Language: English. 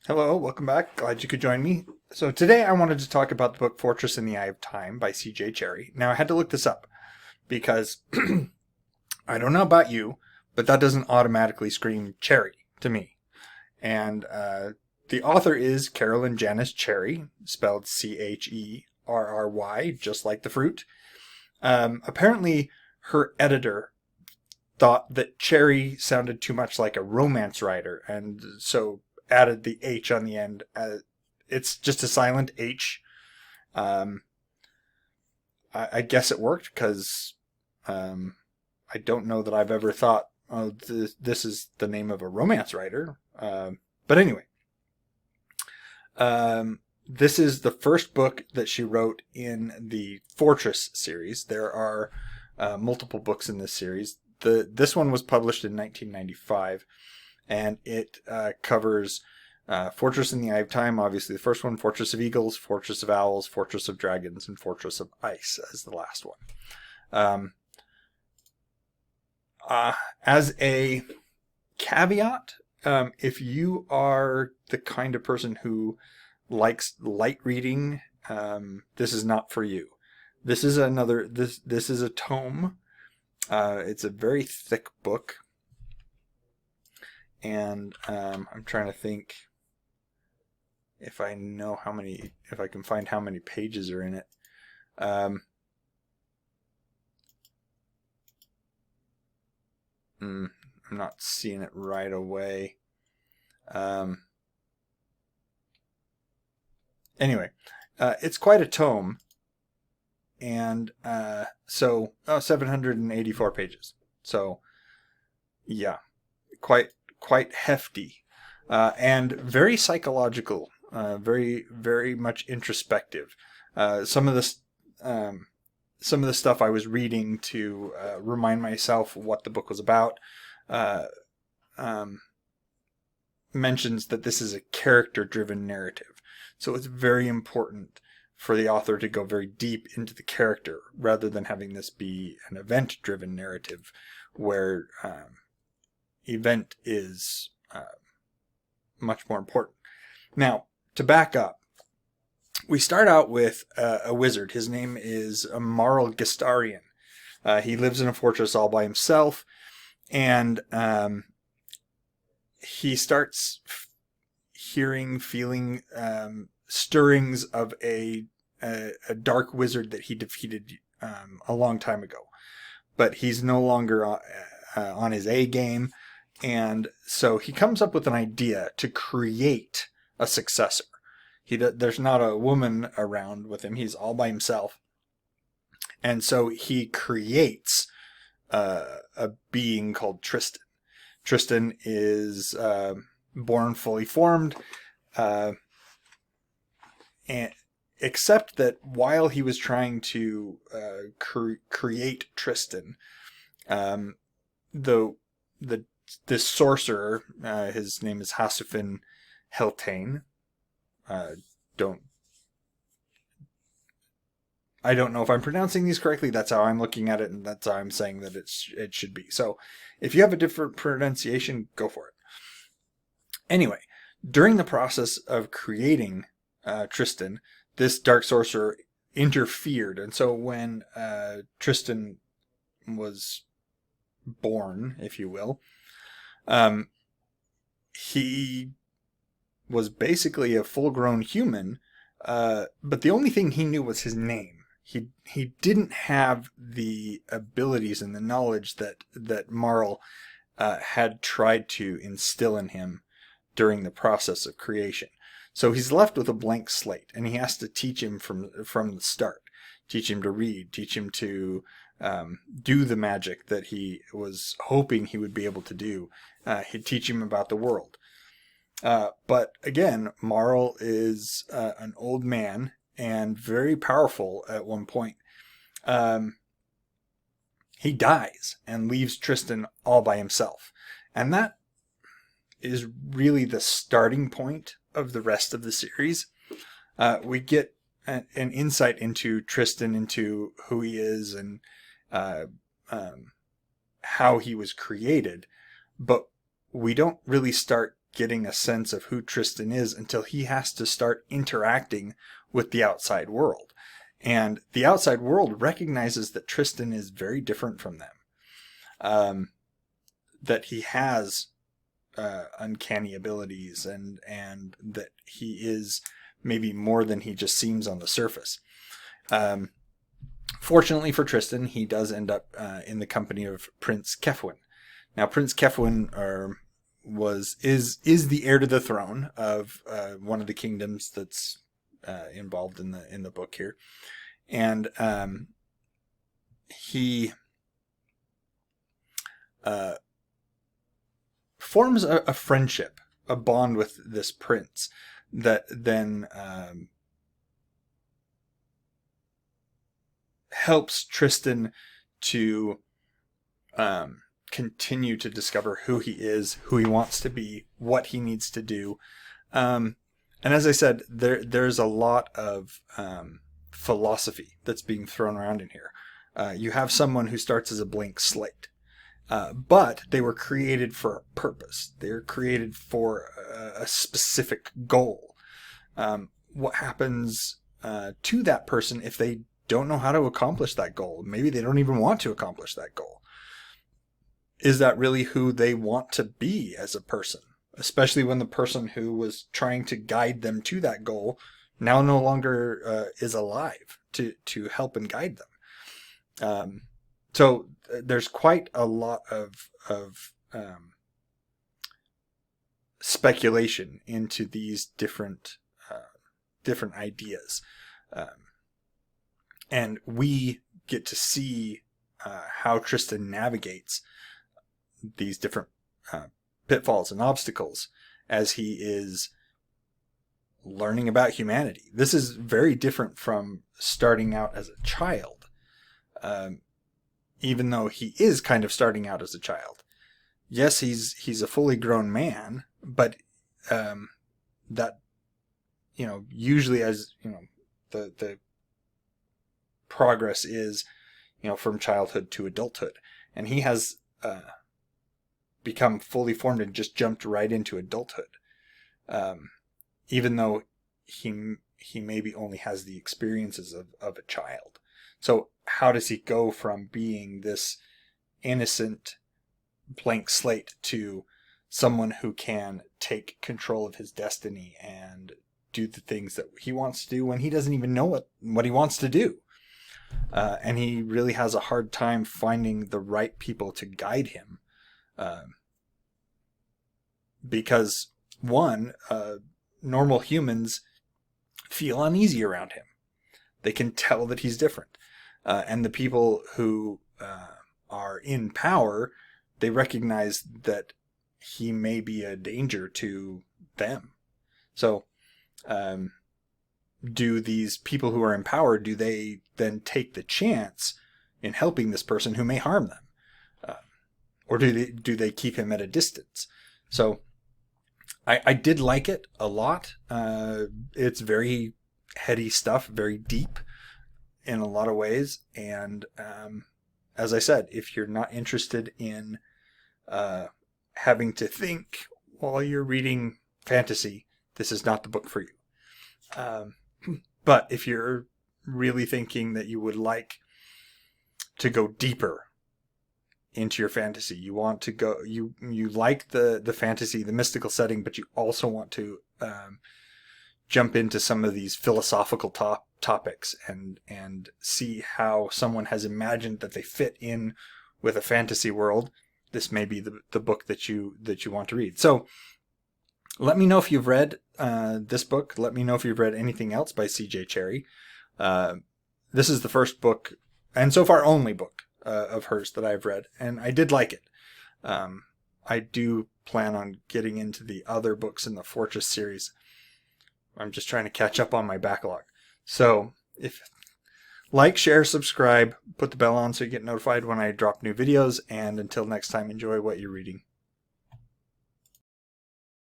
Hello, welcome back. Glad you could join me. So today I wanted to talk about the book Fortress in the Eye of Time by C.J. Cherryh. Now I had to look this up because I don't know about you, but that doesn't automatically scream Cherry to me. And the author is Carolyn Janice Cherry, spelled Cherry, just like the fruit. Apparently her editor thought that Cherry sounded too much like a romance writer, and so added the H on the end. It's just a silent H. I guess it worked because I don't know that I've ever thought, oh, this is the name of a romance writer. But anyway, this is the first book that she wrote in the Fortress series. There are multiple books in this series. This one was published in 1995, and it covers Fortress in the Eye of Time, obviously the first one, Fortress of Eagles, Fortress of Owls, Fortress of Dragons, and Fortress of Ice as the last one. As a caveat, if you are the kind of person who likes light reading, this is not for you. This is this is a tome. It's a very thick book, and I'm trying to think if I can find how many pages are in it. I'm not seeing it right away. Anyway, it's quite a tome, and 784 pages. So, yeah, quite hefty, and very psychological, very much introspective. Some of the stuff I was reading to remind myself what the book was about mentions that this is a character-driven narrative. So it's very important for the author to go very deep into the character rather than having this be an event-driven narrative where event is much more important. Now, to back up, we start out with a wizard. His name is Marl Gestarian. He lives in a fortress all by himself, and he starts feeling stirrings of a dark wizard that he defeated a long time ago. But he's no longer on his A game, and so he comes up with an idea to create a successor. There's not a woman around with him. He's all by himself. And so he creates a being called Tristan. Tristan is born fully formed, and except that while he was trying to create Tristan, this sorcerer, his name is Hasufin Heltane. I don't know if I'm pronouncing these correctly. That's how I'm looking at it, and that's how I'm saying that it should be. So if you have a different pronunciation, go for it. Anyway, during the process of creating Tristan, this dark sorcerer interfered. And so when Tristan was born, if you will, he was basically a full-grown human, but the only thing he knew was his name. He didn't have the abilities and the knowledge that Marl had tried to instill in him during the process of creation. So he's left with a blank slate, and he has to teach him from the start. Teach him to read, teach him to do the magic that he was hoping he would be able to do. He'd teach him about the world. But again, Marl is an old man and very powerful at one point. He dies and leaves Tristan all by himself. And that is really the starting point of the rest of the series. We get an insight into Tristan, into who he is and how he was created, but we don't really start getting a sense of who Tristan is until he has to start interacting with the outside world. And the outside world recognizes that Tristan is very different from them. That he has uncanny abilities and that he is maybe more than he just seems on the surface. Fortunately for Tristan, he does end up in the company of Prince Kefwin. Now, Prince Kefwin is the heir to the throne of one of the kingdoms that's involved in the book here, and he forms a friendship, a bond with this prince that then helps Tristan to continue to discover who he is, who he wants to be, what he needs to do. And as I said, there's a lot of philosophy that's being thrown around in here. You have someone who starts as a blank slate, but they were created for a purpose. They're created for a specific goal. What happens to that person if they don't know how to accomplish that goal? Maybe they don't even want to accomplish that goal. Is that really who they want to be as a person? Especially when the person who was trying to guide them to that goal now no longer is alive to help and guide them. So there's quite a lot of speculation into these different ideas. And we get to see how Tristan navigates these different pitfalls and obstacles as he is learning about humanity. This is very different from starting out as a child, even though he is kind of starting out as a child. Yes, he's a fully grown man, but that, usually as, the progress is, from childhood to adulthood. And he has become fully formed and just jumped right into adulthood. Even though he maybe only has the experiences of a child. So how does he go from being this innocent blank slate to someone who can take control of his destiny and do the things that he wants to do when he doesn't even know what he wants to do? And he really has a hard time finding the right people to guide him. Because one, normal humans feel uneasy around him. They can tell that he's different. And the people who are in power, they recognize that he may be a danger to them. So, do these people who are in power, do they then take the chance in helping this person who may harm them? Or do they keep him at a distance? So, I did like it a lot. It's very heady stuff, very deep in a lot of ways. And as I said, if you're not interested in having to think while you're reading fantasy, this is not the book for you. But if you're really thinking that you would like to go deeper into your fantasy, you want to go, you like the fantasy, the mystical setting, but you also want to jump into some of these philosophical topics and see how someone has imagined that they fit in with a fantasy world, this may be the book that you want to read. So let me know if you've read this book. Let me know if you've read anything else by C.J. Cherryh. This is the first book, and so far only book, of hers that I've read, and I did like it. I do plan on getting into the other books in the Fortress series. I'm just trying to catch up on my backlog. So, if like, share, subscribe, put the bell on so you get notified when I drop new videos, and until next time, enjoy what you're reading.